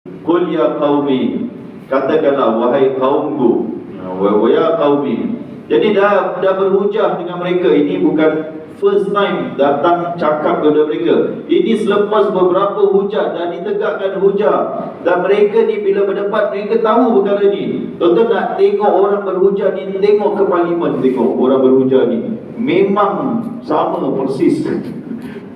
Qul ya qaumi, katakanlah wahai kaumku. Wa ya qaumi. Jadi dah berhujah dengan mereka. Ini bukan first time datang cakap kepada mereka. Ini selepas beberapa hujah dan ditegakkan hujah. Dan mereka ni bila berdebat, mereka tahu perkara ni. Tuan-tuan nak tengok orang berhujah ni, tengok ke parlimen, tengok orang berhujah ni memang sama persis.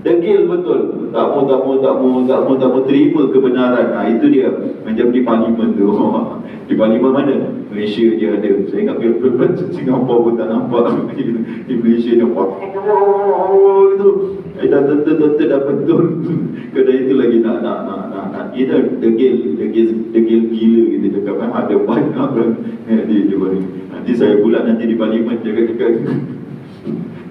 Degil betul. Tak mau terima kebenaran. Itu dia. Macam di parlimen tu. Di parlimen mana? Malaysia dia ada. Saya ingat bila Singapura pun tak nampak. Di Malaysia dia itu. Dah tentu dah betul. Kedai itu lagi nak. Ini degil gila kita cakap kan. Ada banyak orang di parlimen. Nanti saya pula di parlimen cakap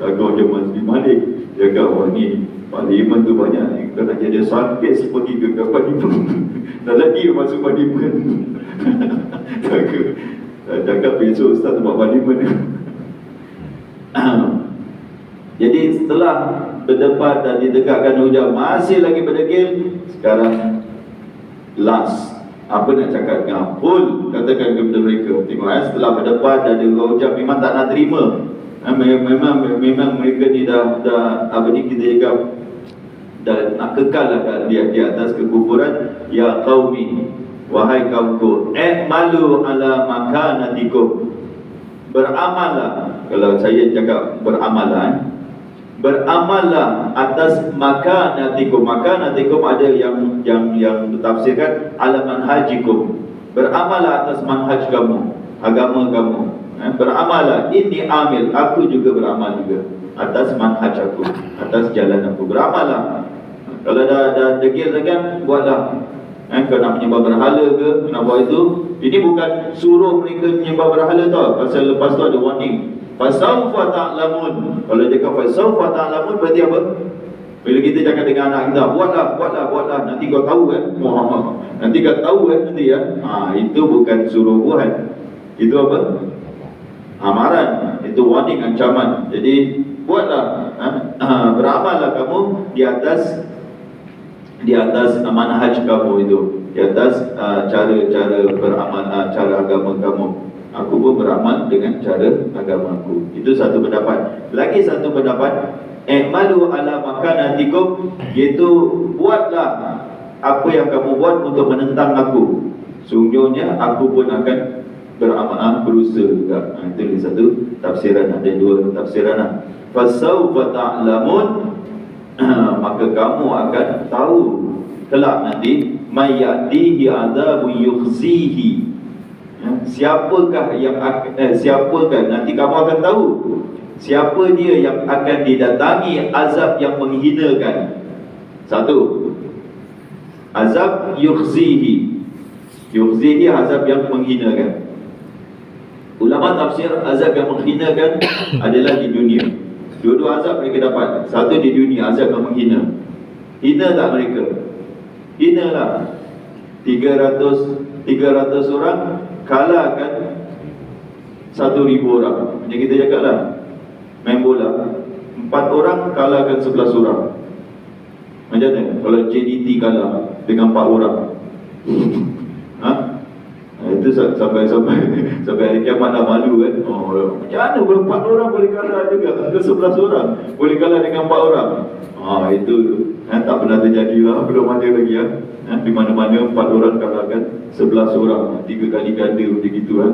Kagau je Mas Malik. Jaga orang ni parlimen tu banyak. Kalau nak jadi sarkis pergi ke parlimen. Dah lagi masuk parlimen. Jaga besok Ustaz buat parlimen. Jadi setelah berdebat dan ditegakkan hujah masih lagi berdegil, sekarang last. Apa nak cakap dengan Qul, katakan kepada mereka. Tengok setelah berdebat dan hujah memang tak nak terima. Memang mereka ni dah apa ni kita cakap dah nak kekal lah di atas kekufuran. Ya qaumi, wahai kaumku, malu ala makanatikum, beramallah. Kalau saya cakap beramallah, beramallah atas makanatikum. Makanatikum ada yang ditafsirkan ala manhajikum, beramallah atas manhaj kamu, agama kamu. Beramallah, ini amil, aku juga beramal juga atas manhaj aku, atas jalan aku. Beramallah. Kalau dah degil sangat, buatlah. Kau nak menyembah berhala ke, nak buat itu. Ini bukan suruh mereka menyembah berhala tau. Pasal lepas tu ada warning. Fasawfa ta'lamun. Kalau dia kata fasawfa ta'lamun, berarti apa? Bila kita cakap dengan anak kita, buatlah, nanti kau tahu kan. Nanti kau tahu kan nanti ya. Itu bukan suruh buat. Itu apa? Amaran. Itu warning, ancaman. Jadi buatlah, beramallah kamu di atas manhaj kamu itu, di atas cara beramal, cara agama kamu. Aku pun beramal dengan cara agama aku. Itu satu pendapat. Lagi satu pendapat, malu ala makanatikum, iaitu buatlah apa yang kamu buat untuk menentang aku. Sungguhnya aku pun akan beramal, berusaha juga. Itu satu tafsiran. Ada dua tafsiran. Fasawfa ta'lamun, maka kamu akan tahu kelak nanti, mayatihi adabu yukhzihi. Siapakah nanti kamu akan tahu siapa dia yang akan didatangi azab yang menghinakan. Satu, azab yukhzihi. Yukhzihi azab yang menghinakan. Ulama tafsir azab yang menghinakan adalah di dunia. Dua-dua azab mereka dapat. Satu di dunia, azab yang menghina. Hina tak mereka? Hina lah. 300 orang kalahkan 1,000 orang. Macam kita cakap lah, main bola 4 orang kalahkan 11 orang. Macam mana kalau JDT kalah dengan 4 orang? Itu sampai hari kiamat dah malu kan. Macam mana kalau 4 orang boleh kalah juga ke 11 orang, boleh kalah dengan 4 orang? Itu tak pernah terjadi lah, belum ada lagi ya. Di mana-mana 4 orang kalahkan 11 orang, 3 kali ganda macam gitu kan.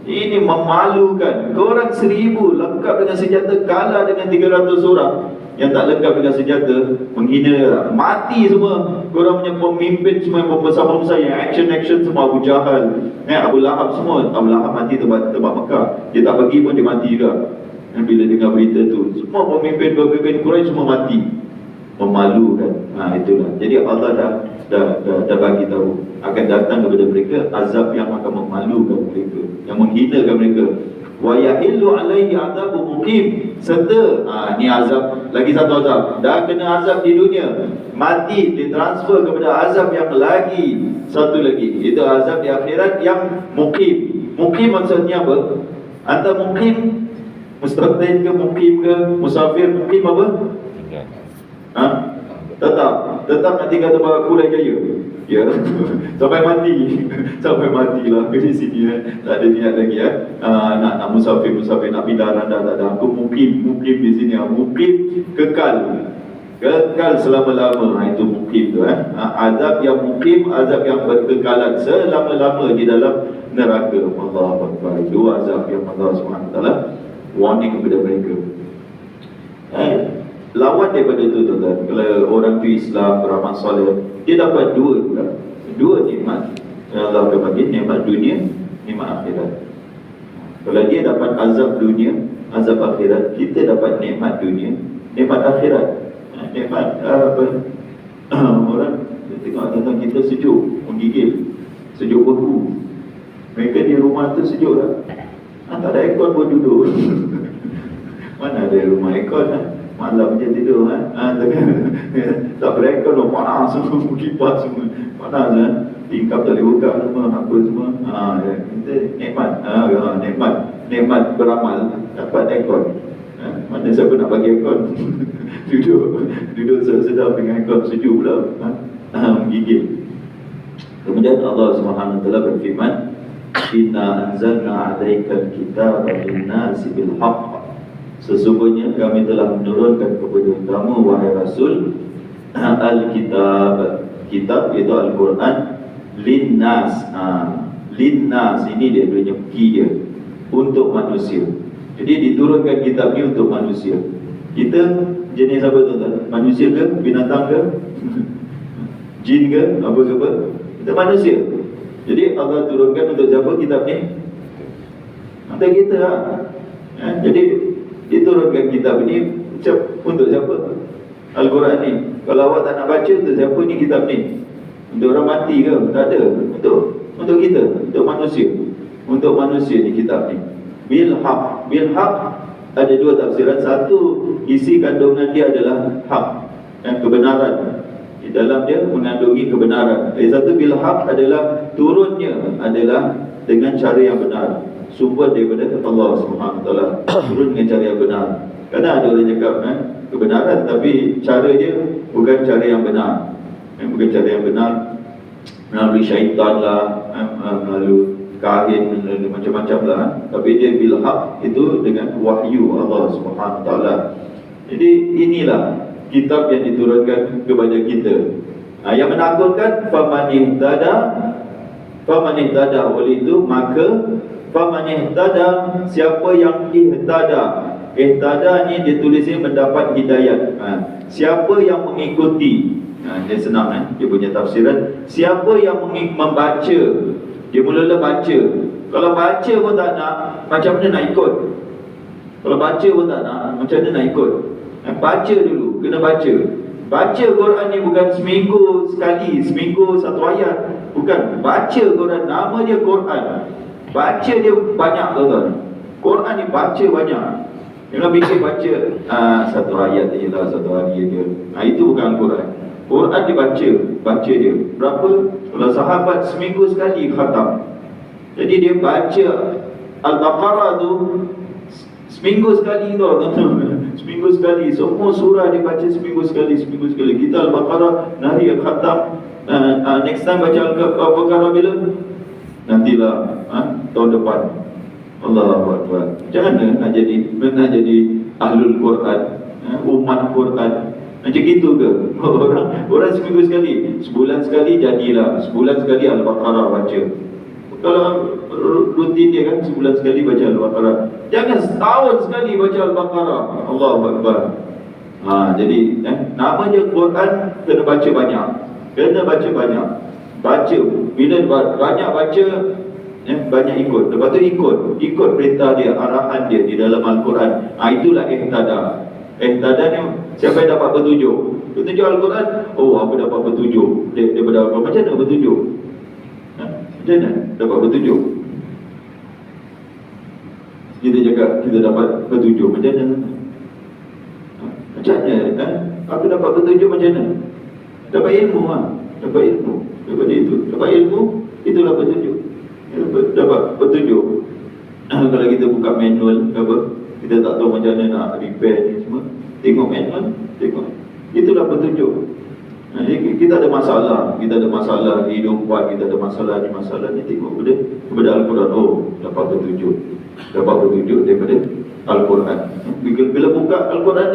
Ini memalukan. Korang 1,000 lengkap dengan senjata kalah dengan 300 orang yang tak lengkap dengan senjata, menghina, mati semua. Korang punya pemimpin semua yang membesar-membesar, yang action semua, Abu Jahal, Abu Lahab semua. Abu Lahab mati tempat Mekah. Dia tak pergi pun dia mati juga. Bila dengar berita tu, semua pemimpin Quraisy semua mati. Memalukan. Itulah. Jadi Allah dah bagi tahu akan datang kepada mereka azab yang akan memalukan mereka, yang menghinakan mereka. Wa yahillu alaihi adabu muqim. Serta ni azab, lagi satu azab. Dah kena azab di dunia, mati ditransfer kepada azab yang lagi satu lagi, itu azab di akhirat yang muqim. Muqim maksudnya apa? Anta muqim mustaqim ke muqim ke musafir? Muqim apa? Tetap nanti kata bahawa aku lagi jaya. Ya, sampai mati. Sampai matilah di sini ya. Tak ada niat lagi ya. Nak musafir, nak pindah anda tak ada. Aku mukim di sini ya. Mukim kekal selama-lama. Itu mukim tu azab yang mukim, azab yang berkekalan selama-lama di dalam neraka. Allahu Akbar. Dua azab yang Allah SWT warning kepada mereka. Lawan daripada itu tuan-tuan, kalau orang tu Islam, beramal soleh, dia dapat dua nikmat yang Allah akan bagi, nikmat dunia, nikmat akhirat. Kalau dia dapat azab dunia, azab akhirat, kita dapat nikmat dunia, nikmat akhirat. Nikmat orang tengok tuan-tuan, kita sejuk menggigil, sejuk beku. Mereka di rumah tu sejuk lah. Tak ada aircon pun duduk. Mana ada rumah aircon malam je tidur tak beraircon pun panas semua, kipas semua panas tingkap tak boleh buka semua, apa semua. Kita nikmat beramal dapat aircon. Mana siapa nak bagi aircon? duduk sedap dengan aircon, sejuk pula, menggigil. Kemudian Allah SWT berfirman, inna anzalna alaikal kitaba lin-nasi bil haqq. Sesungguhnya kami telah menurunkan kepada kamu wahai Rasul Al-Kitab, kitab iaitu Al-Quran, Linnas. Linnas ini dia punya dia untuk manusia. Jadi diturunkan kitab ni untuk manusia. Kita jenis apa tuan-tuan? Manusia ke? Binatang ke? Jin ke? Apa ke apa? Kita manusia. Jadi Allah turunkan untuk siapa kitab ni? Untuk kita lah. Jadi diturunkan kitab ni untuk siapa? Al-Quran ni. Kalau awak tak nak baca, untuk siapa ni kitab ni? Untuk orang mati ke? Tak ada. Untuk kita, untuk manusia. Untuk manusia ni kitab ni. Bil haq. Bil haq ada dua tafsiran. Satu, isi kandungan dia adalah haq, kebenaran. Di dalam dia mengandungi kebenaran. Satu, bil haq adalah turunnya adalah dengan cara yang benar. Sumber daripada Allah SWT, turun dengan cara yang benar. Kadang ada orang cakap kebenaran, tapi cara dia bukan cara yang benar. Bukan cara yang benar, melalui syaitan lah, melalui kahin, macam-macam lah. Tapi dia bil haq itu dengan wahyu Allah SWT. Jadi inilah kitab yang diturunkan kepada kita. Yang menakutkan faman ihtada, oleh itu maka faman ihtada, siapa yang ihtada ni dia tulisnya mendapat hidayat. Siapa yang mengikuti, dia senang dia punya tafsiran. Siapa yang membaca, dia mula-mula baca. Kalau baca pun tak nak, macam mana nak ikut? Kalau baca pun tak nak, macam mana nak ikut? Baca dulu, kena baca. Baca Quran ni bukan seminggu sekali, seminggu satu ayat. Bukan, baca Quran, nama dia Quran. Baca dia banyak tuan-tuan. Quran ni baca banyak. Jangan fikir baca satu ayat je lah, satu hari je. Itu bukan Quran. Quran dia baca dia. Berapa? Kalau sahabat seminggu sekali khatam. Jadi dia baca Al-Baqarah tu seminggu sekali tau tuan-tuan. Seminggu sekali. Semua surah dia baca seminggu sekali. Kita Al-Baqarah nari khatam. Next time baca Al-Baqarah bila? Nantilah tahun depan. Allahu Akbar. Macam mana nak jadi ahlul Quran, umat Quran? Macam gitu ke? Orang seminggu sekali, sebulan sekali jadilah, sebulan sekali Al-Baqarah baca. Kalau rutin dia kan sebulan sekali baca Al-Baqarah. Jangan setahun sekali baca Al-Baqarah. Allahu Akbar. Jadi nama dia Quran, kena baca banyak. Baca. Bila banyak baca, banyak ikut. Lepas tu ikut perintah dia, arahan dia di dalam Al-Quran. Itulah ihtada. Ihtada ni siapa yang dapat petunjuk Al-Quran. Aku dapat petunjuk daripada Al-Quran. Macam mana petunjuk? Macam mana dapat petunjuk? Kita cakap kita dapat petunjuk. Macam mana? Macam mana? Aku dapat petunjuk macam mana? Dapat ilmu Dapat ilmu. Daripada itu dapat ilmu, itulah petunjuk. Dapat petunjuk. Kalau kita buka manual apa, kita tak tahu macam mana nak repair ni semua, tengok manual, tengok. Itulah petunjuk. Kita ada masalah kehidupan, kita ada masalah ni, tengok kepada Al-Quran. Oh, dapat petunjuk daripada Al-Quran. Bila buka Al-Quran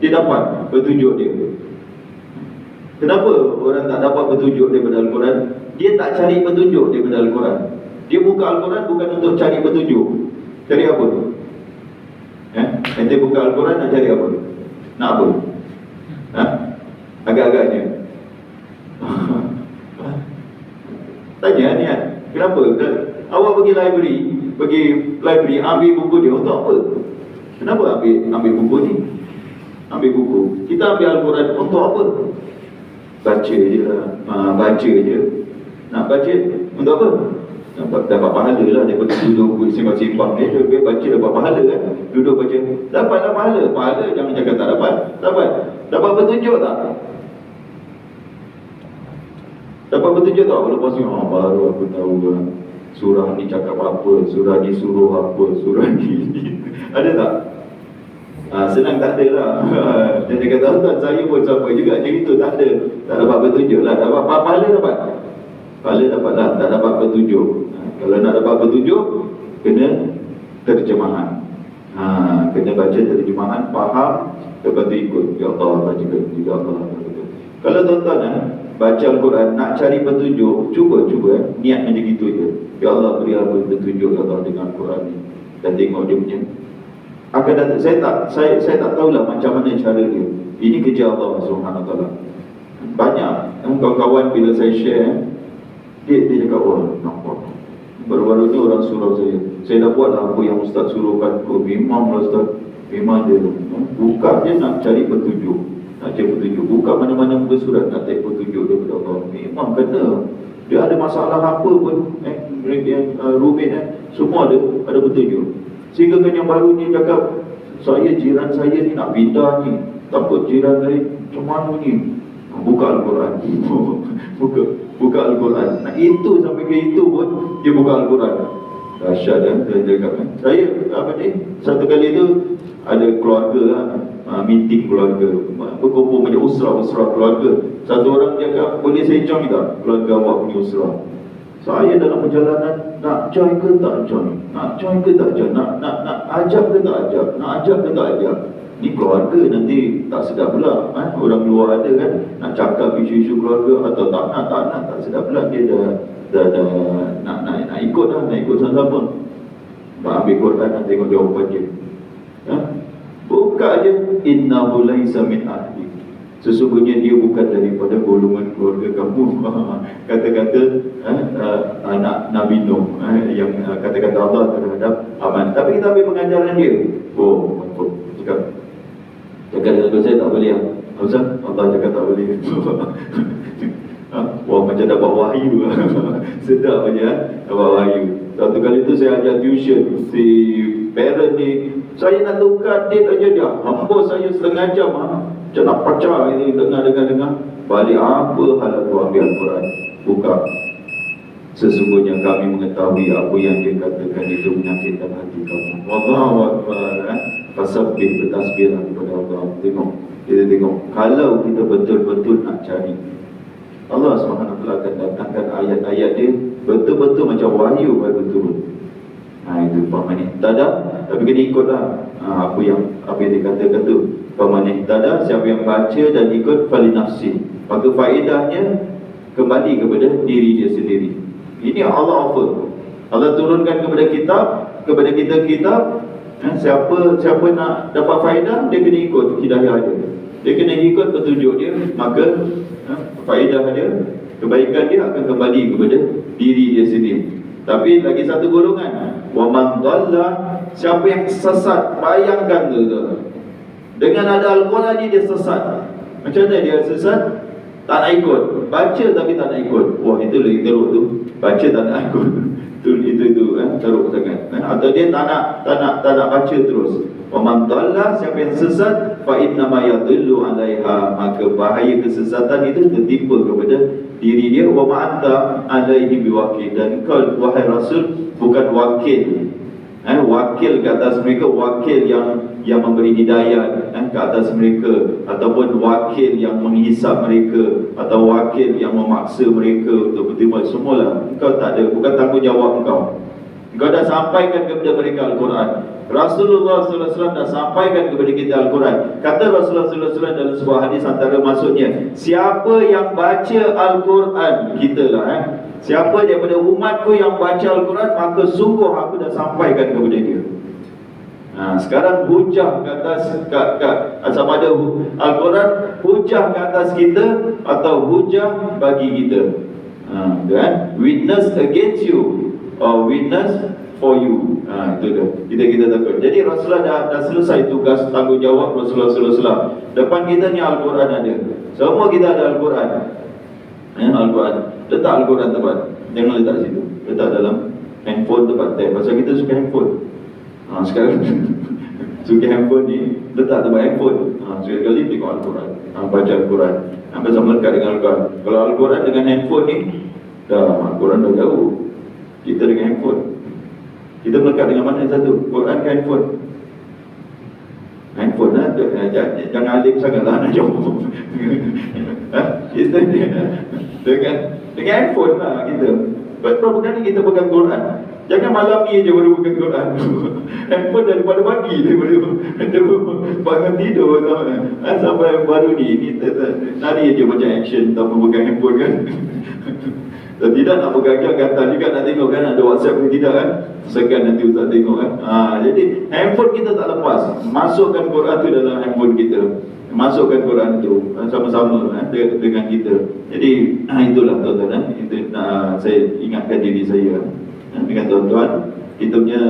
dia dapat petunjuk dia. Kenapa orang tak dapat petunjuk daripada Al-Quran? Dia tak cari petunjuk daripada Al-Quran. Dia buka Al-Quran bukan untuk cari petunjuk. Cari apa? Nanti buka Al-Quran nak cari apa? Nak apa? Agak-agaknya tanya ni kan, kenapa? Awak pergi library ambil buku dia untuk apa? Kenapa ambil buku ni? Ambil buku. Kita ambil Al-Quran untuk apa? Baca je lah. Baca je. Nak baca untuk apa? Dapat pahala lah daripada duduk simpang-simpang ni. Dia baca dapat pahala kan. Duduk baca dapatlah pahala. Pahala jangan cakap tak dapat. Dapat petunjuk tak? Dapat petunjuk tak? Lepas ni baru aku tahu lah, surah ni cakap apa, surah ni suruh apa, surah ni ada tak? Senang tak ada lah. Dan dia kata tuan saya pun sama juga macam itu. Tak ada. Tak dapat petunjuk lah. Dapat pahala dapat. Pahala dapat lah. Tak dapat petunjuk. Kalau nak dapat petunjuk, kena terjemahan. Kena baca terjemahan, faham, lepas tu ikut. Ya Allah, baca ya Allah. Kalau tuan-tuan baca Al-Quran, nak cari petunjuk, cuba niat macam gitu je. Ya Allah, beri aku petunjuk ya Allah dengan Al-Quran ni. Dan tengok dia punya akan datang. Saya tak tahulah macam mana cara dia. Ini kerja Allah SWT. Banyak kawan-kawan bila saya share, dia cakap, wah nampak baru-baru ni orang surau saya dah buat lah apa yang Ustaz suruhkan. Memang lah Ustaz, memang dia buka je nak cari petunjuk. Buka mana-mana muka surat nak cari petunjuk daripada Allah. Memang kena. Dia ada masalah apa pun rumit semua ada petunjuk. Sehingga kan yang baru ni cakap, jiran saya ni nak pindah ni, takut jiran lain macam mana ni. Buka Al-Quran. buka Al-Quran. Nah itu sampai ke itu pun dia buka Al-Quran. Dahsyat kan. Saya satu kali tu ada keluarga meeting keluarga, berkumpul macam usrah keluarga. Satu orang cakap, boleh saya join tak keluarga awak punya usrah? Saya dalam perjalanan, nak join ke tak join? Nak ajak ke tak ajak? Nak ajak ke tak ajak? Ni keluarga nanti tak sedap pula. Orang luar ada kan, nak cakap isu-isu keluarga atau tak nak, tak sedap pula. Dia dah nak ikut dah, nak ikut sama-sama. Ambil Quran dan tengok jawapan dia. Buka je, innahu laisa min ahli. Sesungguhnya dia bukan daripada golongan keluarga kamu. Kata-kata anak Nabi Nuh yang kata-kata Allah terhadap aman. Tapi kita ambil pengajaran dia. Cakap dengan saya tak boleh. Ustaz, Allah cakap tak boleh. Wah, macam dapat wahyu. Sedap aja dapat wahyu. Satu kali tu saya ajar tuition, si parent ni, saya nak tukar date aja dia. Hamba saya setengah jam macam nak pecah ini, dengar. Balik apa hal tu, ambil Al-Quran, buka. Sesungguhnya kami mengetahui apa yang dia katakan itu menyakitkan hati kamu. Wallahu akbar. Fasabbih, bertasbihlah kepada Allah. Kita tengok. Kalau kita betul-betul nak cari, Allah SWT akan datangkan ayat-ayat dia betul-betul macam wahyu baru turun. Itu pamanah tada, tapi kena ikutlah apa yang dikatakan tu. Pamanah tada, siapa yang baca dan ikut fali nafsi, maka faedahnya kembali kepada diri dia sendiri. Ini Allah offer. Allah turunkan kepada kita kitab. Siapa nak dapat faedah, dia kena ikut hidayah dia. Dia kena ikut petunjuk dia, maka faedah dia, kebaikan dia akan kembali kepada diri dia sendiri. Tapi lagi satu golongan, wa man dhalla, siapa yang sesat. Bayangkan tu, dengan ada Al-Quran ni dia sesat. Macam mana dia sesat? Tak nak ikut. Baca tapi tak nak ikut. Wah, itu lagi teruk tu. Baca tak nak ikut. Itu teruk sangat. Atau dia tak nak baca terus. Wa man dhalla, siapa yang sesat, fa inna ma yadhillu 'alaiha, maka bahaya kesesatan itu tertimpa kepada diri dia. Wa ma anta 'alaihi biwakil, dan kau wahai Rasul bukan wakil wakil ke atas mereka, wakil yang memberi hidayah ke atas mereka, ataupun wakil yang menghisap mereka, atau wakil yang memaksa mereka untuk beriman. Semualah engkau tak ada, bukan tanggungjawab engkau. Engkau dah sampaikan kepada mereka Al-Quran. Rasulullah SAW dah sampaikan kepada kita Al-Quran. Kata Rasulullah SAW dalam sebuah hadis, antara maksudnya, siapa yang baca Al-Quran, kita lah siapa daripada umatku yang baca Al-Quran, maka sungguh aku dah sampaikan kepada dia. Sekarang hujah ke atas sama ada Al-Quran hujah ke atas kita atau hujah bagi kita. Witness against you or witness for you. Itu dah. Kita takut. Jadi Rasulullah dah selesai tugas tanggungjawab Rasulullah SAW. Depan kita ni Al-Quran ada. Semua kita ada Al-Quran. Al-Quran. Letak Al-Quran tempat. Jangan letak situ. Letak dalam handphone tempat tab. Pasal kita suka handphone. Sekarang suka handphone ni letak tempat handphone. Sekali tengok Al-Quran. Baca Al-Quran. Pasal melekat dengan Al-Quran. Kalau Al-Quran dengan handphone ni, Al-Quran dah jauh. Kita dengan handphone. Kita melekat dengan mana satu? Quran ke handphone? Handphone lah. Jangan alim sangatlah nak jawab. Kita dengan handphone lah kita. Berapa kali kita pegang Quran? Jangan malam ni je baru pegang Quran. Handphone daripada pagi, daripada bangun tidur sampai baru ni tadi je macam action tanpa pegang handphone kan. Dan tidak nak bergagal gatal juga nak tengok kan, ada WhatsApp pun tidak kan, segan nanti Ustaz tengok kan. Jadi handphone kita tak lepas. Masukkan Quran tu dalam handphone kita, masukkan Quran tu sama-sama dengan kita. Jadi itulah tuan-tuan, itu saya ingatkan diri saya dengan tuan-tuan, kita punya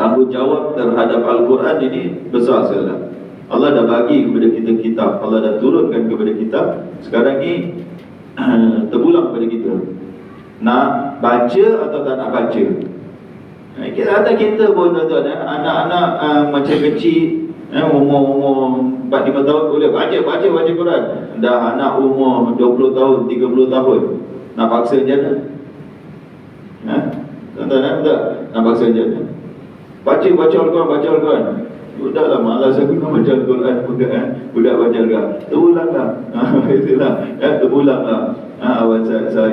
tanggungjawab terhadap Al-Quran ini besar sekali. Allah dah bagi kepada kita kitab, Allah dah turunkan kepada kita. Sekarang ni terpulang kepada kita nak baca atau tak nak baca. Kita ada kita pun tuan-tuan, anak-anak macam kecil, umur 4-5 tahun boleh baca Quran. Dah anak umur 20 tahun, 30 tahun nak paksa je mana? Tuan-tuan tak nak paksa je mana? Baca Al-Quran. Sudahlah, malas aku nak baca Al-Quran. Budak baca Al-Quran, terulanglah. Itulah, terulanglah.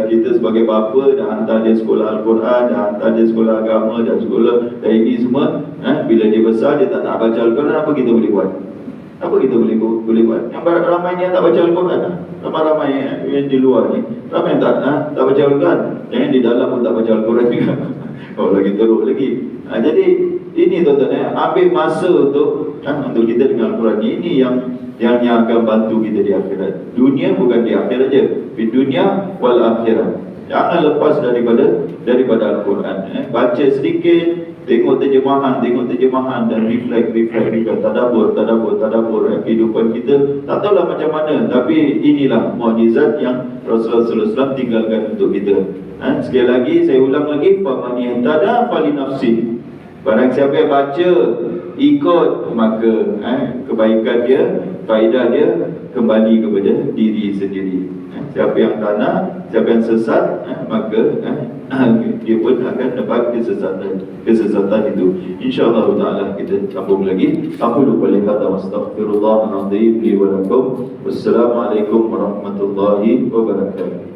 Kita sebagai bapa dah hantar dia sekolah Al-Quran, dah hantar dia sekolah agama, dah sekolah dah ini semua. Bila dia besar, dia tak nak baca Al-Quran, apa kita boleh buat? Apa kita boleh buat? Yang ramai ni yang tak baca Al-Quran, ramai yang di luar ni, ramai yang tak baca Al-Quran. Jangan di dalam pun tak baca Al-Quran juga. Lagi teruk lagi. Jadi ini tuan-tuan, ambil masa untuk kita dengan Al-Quran. Ini yang akan bantu kita di akhirat. Dunia bukan di akhirat je, di dunia wal akhirat. Jangan lepas daripada Al-Quran. Baca sedikit, tengok terjemahan dan reflect, tadabbur kehidupan kita. Tak tahulah macam mana, tapi inilah mukjizat yang Rasulullah SAW tinggalkan untuk kita. Sekali lagi saya ulang lagi, faman ihtada fali nafsi. Barang siapa yang baca, ikut, maka kebaikan dia, faedah dia kembali kepada diri sendiri. Siapa yang tak nak, siapa yang sesat, maka dia pun akan dapat kesesatan itu. InsyaAllah ta'ala kita sambung lagi. Aku lupa lihat wa astaghfirullahaladzim li wa lakum. Wassalamualaikum warahmatullahi wabarakatuh.